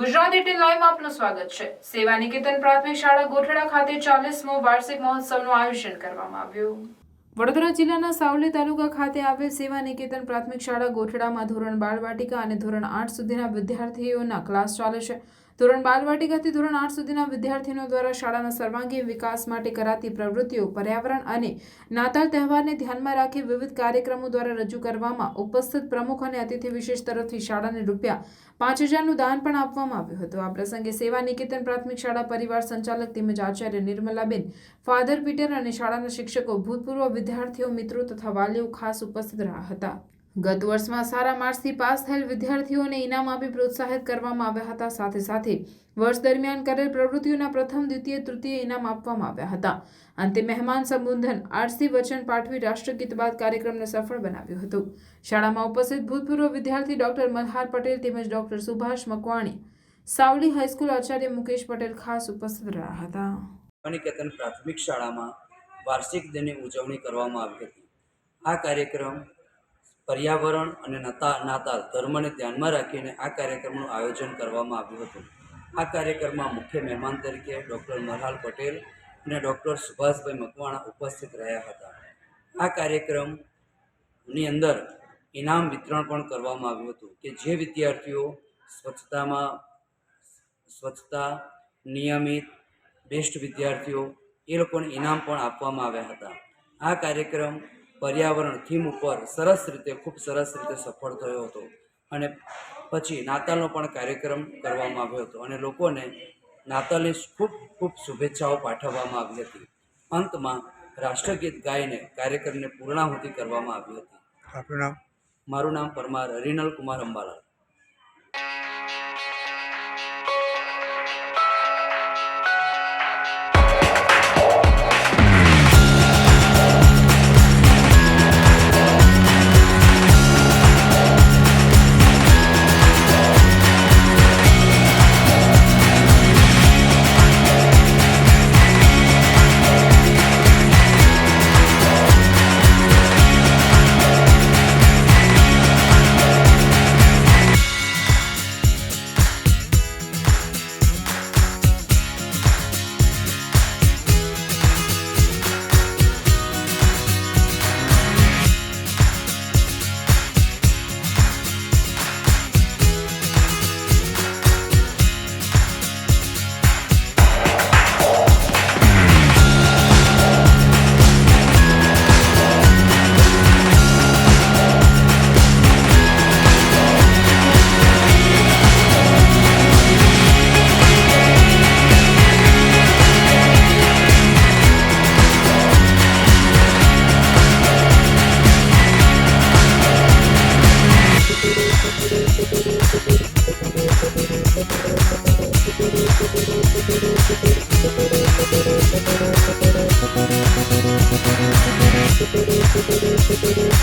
ગુજરાત 18 લાઈવમાં આપનું સ્વાગત છે। સેવા નિકેતન પ્રાથમિક શાળા ગોઠડા ખાતે 40મો વાર્ષિક મહોત્સવનું આયોજન કરવામાં આવ્યું। વડોદરા જિલ્લાના સાવલી તાલુકા ખાતે આવેલ સેવા નિકેતન પ્રાથમિક શાળા ગોઠડામાં ધોરણ બાળવાટિકા અને ધોરણ 8 સુધીના વિદ્યાર્થીઓના ક્લાસ ચાલે છે। ધોરણ બાળવાટિકાથી ધોરણ 8 સુધીના વિદ્યાર્થીઓ દ્વારા શાળાના સર્વાંગીણ વિકાસ માટે કરાતી પ્રવૃત્તિઓ પર્યાવરણ અને નાતાલ તહેવારને ધ્યાનમાં રાખી વિવિધ કાર્યક્રમો દ્વારા રજૂ કરવામાં ઉપસ્થિત પ્રમુખ અને અતિથિ વિશેષ તરફથી શાળાને ₹5000નું દાન પણ આપવામાં આવ્યું હતું। આ પ્રસંગે સેવા નિકેતન પ્રાથમિક શાળા પરિવાર સંચાલક તેમજ આચાર્ય નિર્મલાબેન, ફાધર પીટર અને શાળાના શિક્ષકો, ભૂતપૂર્વ વિદ્યાર્થીઓ, મિત્રો તથા વાલીઓ ખાસ ઉપસ્થિત રહ્યા હતા। ગત વર્ષમાં સારા માર્ક્સથી પાસ થયેલ વિદ્યાર્થીઓને ઇનામ આપી પ્રોત્સાહિત કરવામાં આવ્યા હતા। સાથે સાથે વર્ષ દરમિયાન કરેલ પ્રવૃત્તિઓના પ્રથમ, દ્વિતીય, તૃતીય ઇનામ આપવામાં આવ્યા હતા। અંતે મહેમાન સંબોધન, આરસી વચન પાઠવી રાષ્ટ્રગીત બાદ કાર્યક્રમને સફળ બનાવ્યું હતું। શાળામાં ઉપસ્થિત ભૂતપૂર્વ વિદ્યાર્થી ડોક્ટર મલ્હાર પટેલ તેમજ ડોક્ટર સુભાષ મકવાણી, સાવલી હાઈસ્કૂલ આચાર્ય મુકેશ પટેલ ખાસ ઉપસ્થિત રહ્યા હતા। નિકેતન પ્રાથમિક શાળામાં વાર્ષિક દિનની ઉજવણી કરવામાં આવી હતી। આ કાર્યક્રમ પર્યાવરણ અને નાતાલ ધર્મને ધ્યાનમાં રાખીને આ કાર્યક્રમનું આયોજન કરવામાં આવ્યું હતું। આ કાર્યક્રમમાં મુખ્ય મહેમાન તરીકે ડૉક્ટર મલ્હાર પટેલ અને ડૉક્ટર સુભાષભાઈ મકવાણા ઉપસ્થિત રહ્યા હતા। આ કાર્યક્રમની અંદર ઇનામ વિતરણ પણ કરવામાં આવ્યું હતું કે જે વિદ્યાર્થીઓ સ્વચ્છતા નિયમિત બેસ્ટ વિદ્યાર્થીઓ એ લોકોને ઇનામ પણ આપવામાં આવ્યા હતા। આ કાર્યક્રમ પર્યાવરણ થીમ ઉપર ખૂબ સરસ રીતે સફળ થયો હતો અને પછી નાતાલનો પણ કાર્યક્રમ કરવામાં આવ્યો હતો અને લોકોને નાતાલની ખૂબ શુભેચ્છાઓ પાઠવવામાં આવી હતી। અંતમાં રાષ્ટ્રગીત ગાઈને કાર્યક્રમને પૂર્ણાહુતિ કરવામાં આવી હતી। આપનું નામ? મારું નામ પરમાર હરિનલ કુમાર અંબાલાલ। Thank you.